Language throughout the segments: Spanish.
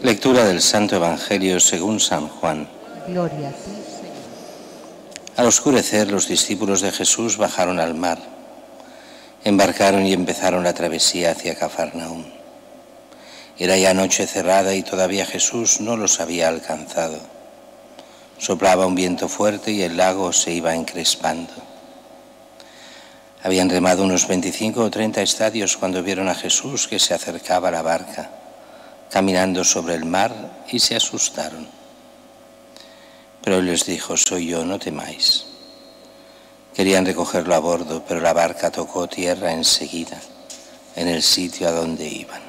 Lectura del Santo Evangelio según San Juan. Gloria a ti, Señor. Al oscurecer, los discípulos de Jesús bajaron al mar, embarcaron y empezaron la travesía hacia Cafarnaúm. Era ya noche cerrada y todavía Jesús no los había alcanzado. Soplaba un viento fuerte y el lago se iba encrespando. Habían remado unos 25 o 30 estadios cuando vieron a Jesús que se acercaba a la barca, caminando sobre el mar, y se asustaron. Pero él les dijo: soy yo, no temáis. Querían recogerlo a bordo, pero la barca tocó tierra enseguida, en el sitio a donde iban.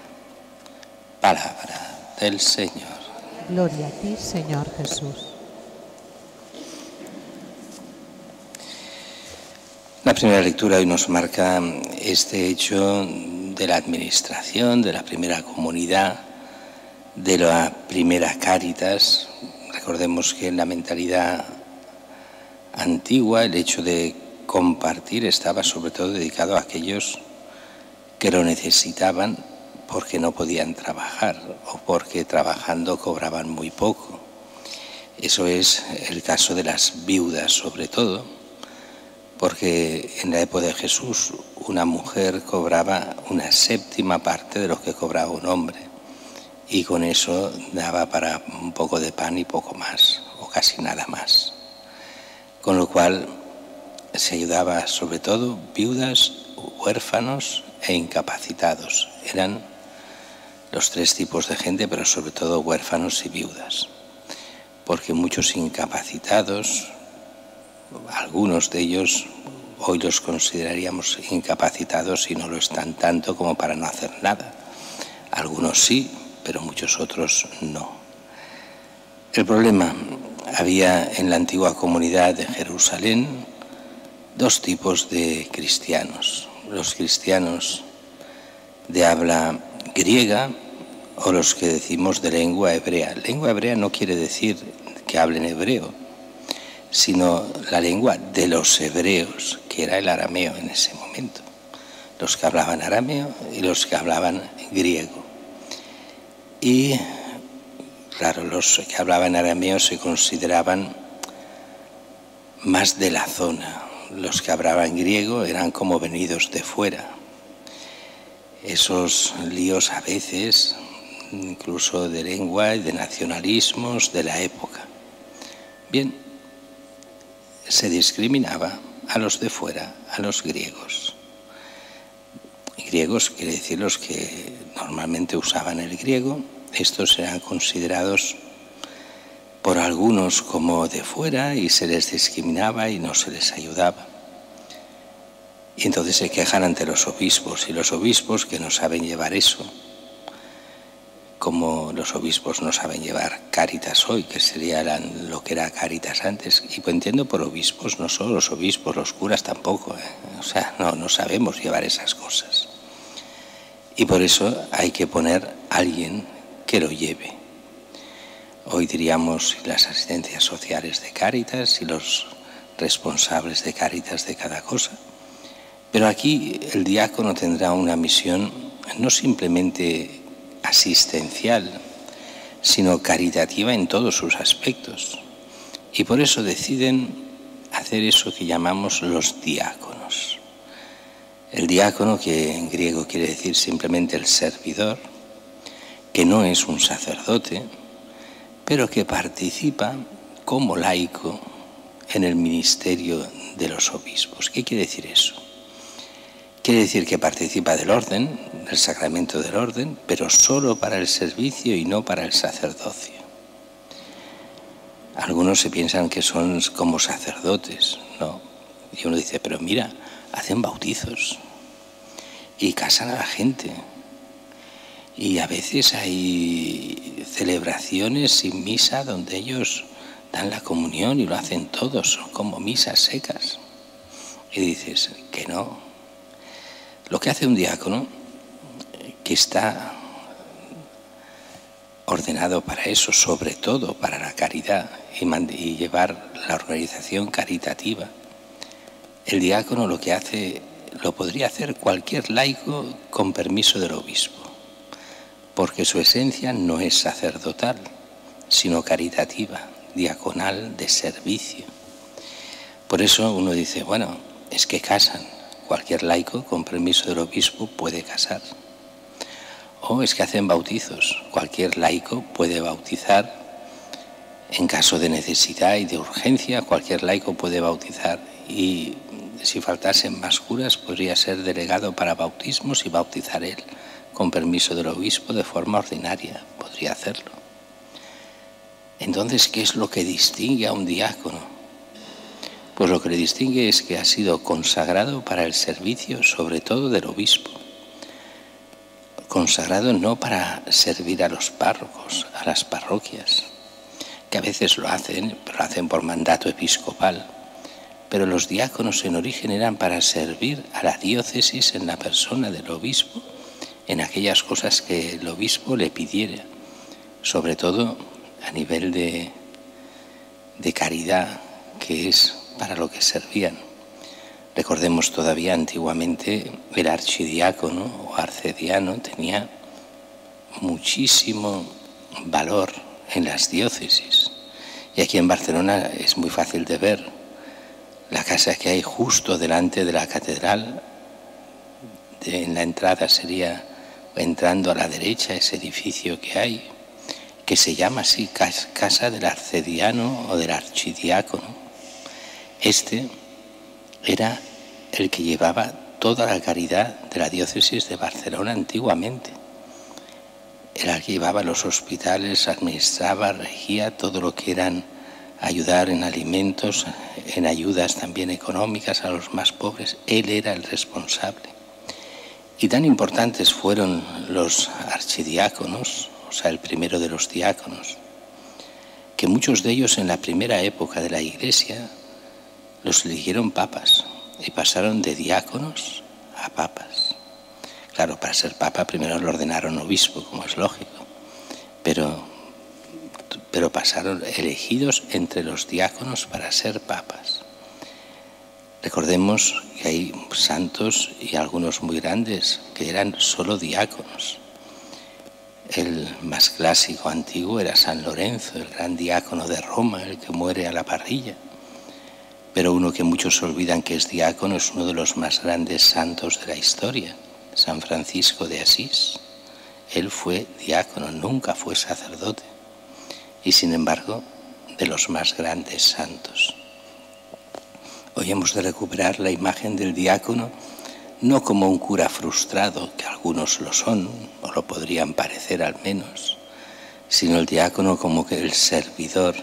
Palabra del Señor. Gloria a ti, Señor Jesús. La primera lectura hoy nos marca este hecho de la administración, de la primera comunidad, de la primera Cáritas. Recordemos que en la mentalidad antigua el hecho de compartir estaba sobre todo dedicado a aquellos que lo necesitaban porque no podían trabajar o porque trabajando cobraban muy poco. Eso es el caso de las viudas sobre todo, porque en la época de Jesús una mujer cobraba una séptima parte de lo que cobraba un hombre, y con eso daba para un poco de pan y poco más, o casi nada más. Con lo cual se ayudaba sobre todo viudas, huérfanos e incapacitados. Eran los tres tipos de gente, pero sobre todo huérfanos y viudas, porque muchos incapacitados, algunos de ellos hoy los consideraríamos incapacitados y no lo están tanto como para no hacer nada. Algunos sí, pero muchos otros no. El problema: había en la antigua comunidad de Jerusalén dos tipos de cristianos: los cristianos de habla griega o los que decimos de lengua hebrea. Lengua hebrea no quiere decir que hablen hebreo, sino la lengua de los hebreos, que era el arameo en ese momento. Los que hablaban arameo y los que hablaban griego. Y claro, los que hablaban arameo se consideraban más de la zona. Los que hablaban griego eran como venidos de fuera. Esos líos a veces, incluso de lengua y de nacionalismos de la época. Bien, se discriminaba a los de fuera, a los griegos. Griegos quiere decir los que normalmente usaban el griego. Estos eran considerados por algunos como de fuera y se les discriminaba y no se les ayudaba. Y entonces se quejan ante los obispos, y los obispos, que no saben llevar eso, como los obispos no saben llevar Cáritas hoy, que sería lo que era Cáritas antes. Y pues entiendo por obispos, no solo los obispos, los curas tampoco, O sea, no sabemos llevar esas cosas. Y por eso hay que poner a alguien que lo lleve. Hoy diríamos las asistencias sociales de Cáritas y los responsables de Cáritas de cada cosa. Pero aquí el diácono tendrá una misión no simplemente asistencial, sino caritativa en todos sus aspectos. Y por eso deciden hacer eso que llamamos los diáconos. El diácono, que en griego quiere decir simplemente el servidor, que no es un sacerdote, pero que participa como laico en el ministerio de los obispos. ¿Qué quiere decir eso? Quiere decir que participa del orden, del sacramento del orden, pero solo para el servicio y no para el sacerdocio. Algunos se piensan que son como sacerdotes, ¿no? Y uno dice, pero mira, hacen bautizos y casan a la gente. Y a veces hay celebraciones sin misa donde ellos dan la comunión y lo hacen todos, son como misas secas. Y dices que no. Lo que hace un diácono, que está ordenado para eso, sobre todo para la caridad y llevar la organización caritativa, el diácono lo que hace lo podría hacer cualquier laico con permiso del obispo. porque su esencia no es sacerdotal, sino caritativa, diaconal, de servicio. Por eso uno dice, bueno, es que casan. Cualquier laico, con permiso del obispo, puede casar. O es que hacen bautizos. Cualquier laico puede bautizar. En caso de necesidad y de urgencia, cualquier laico puede bautizar. Y si faltasen más curas, podría ser delegado para bautismos y bautizar él, con permiso del obispo, de forma ordinaria. Podría hacerlo. Entonces, ¿qué es lo que distingue a un diácono? Pues lo que le distingue es que ha sido consagrado para el servicio, sobre todo del obispo. Consagrado no para servir a los párrocos, a las parroquias, que a veces lo hacen, pero lo hacen por mandato episcopal. Pero los diáconos en origen eran para servir a la diócesis en la persona del obispo, en aquellas cosas que el obispo le pidiera, sobre todo a nivel de caridad, que es para lo que servían. Recordemos todavía antiguamente el archidiácono o arcediano tenía muchísimo valor en las diócesis. Y aquí en Barcelona es muy fácil de ver. La casa que hay justo delante de la catedral, en la entrada sería entrando a la derecha, ese edificio que hay, que se llama así Casa del Arcediano o del Archidiácono. Este era el que llevaba toda la caridad de la diócesis de Barcelona antiguamente. Era el que llevaba los hospitales, administraba, regía todo lo que eran ayudar en alimentos, en ayudas también económicas a los más pobres. Él era el responsable. Y tan importantes fueron los archidiáconos, o sea, el primero de los diáconos, que muchos de ellos en la primera época de la Iglesia los eligieron papas y pasaron de diáconos a papas. Claro, para ser papa primero lo ordenaron obispo, como es lógico, pero pasaron elegidos entre los diáconos para ser papas. Recordemos que hay santos y algunos muy grandes que eran solo diáconos. El más clásico antiguo era San Lorenzo, el gran diácono de Roma, el que muere a la parrilla. Pero uno que muchos olvidan que es diácono es uno de los más grandes santos de la historia, San Francisco de Asís. Él fue diácono, nunca fue sacerdote, y sin embargo, de los más grandes santos. Hoy hemos de recuperar la imagen del diácono no como un cura frustrado, que algunos lo son, o lo podrían parecer al menos, sino el diácono como que el servidor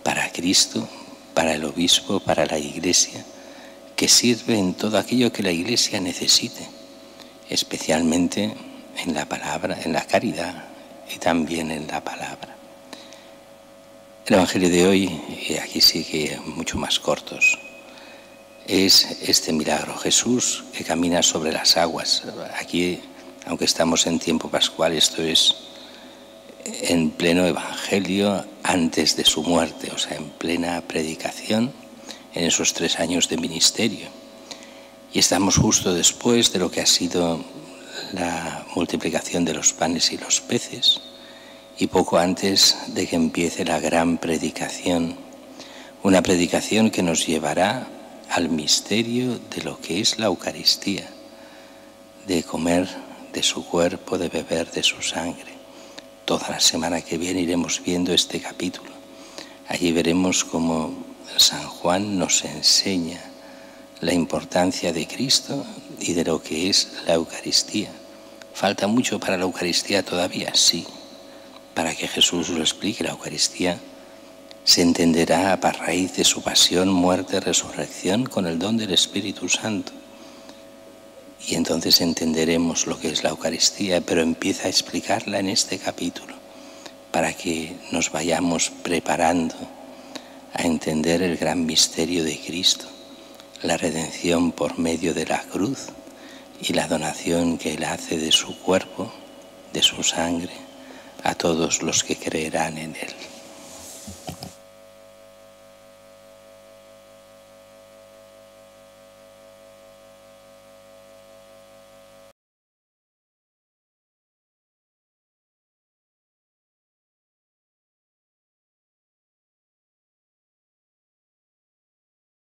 para Cristo, para el obispo, para la Iglesia, que sirve en todo aquello que la Iglesia necesite, especialmente en la palabra, en la caridad y también en la palabra. El Evangelio de hoy, y aquí sigue mucho más cortos, es este milagro, Jesús que camina sobre las aguas. Aquí, aunque estamos en tiempo pascual, esto es en pleno Evangelio antes de su muerte, o sea, en plena predicación en esos 3 años de ministerio. Y estamos justo después de lo que ha sido la multiplicación de los panes y los peces y poco antes de que empiece la gran predicación, una predicación que nos llevará al misterio de lo que es la Eucaristía, de comer de su cuerpo, de beber de su sangre. Toda la semana que viene iremos viendo este capítulo. Allí veremos cómo San Juan nos enseña la importancia de Cristo y de lo que es la Eucaristía. ¿Falta mucho para la Eucaristía todavía? Sí. Para que Jesús lo explique, la Eucaristía se entenderá a raíz de su pasión, muerte, resurrección con el don del Espíritu Santo. Y entonces entenderemos lo que es la Eucaristía, pero empieza a explicarla en este capítulo para que nos vayamos preparando a entender el gran misterio de Cristo, la redención por medio de la cruz y la donación que Él hace de su cuerpo, de su sangre, a todos los que creerán en Él.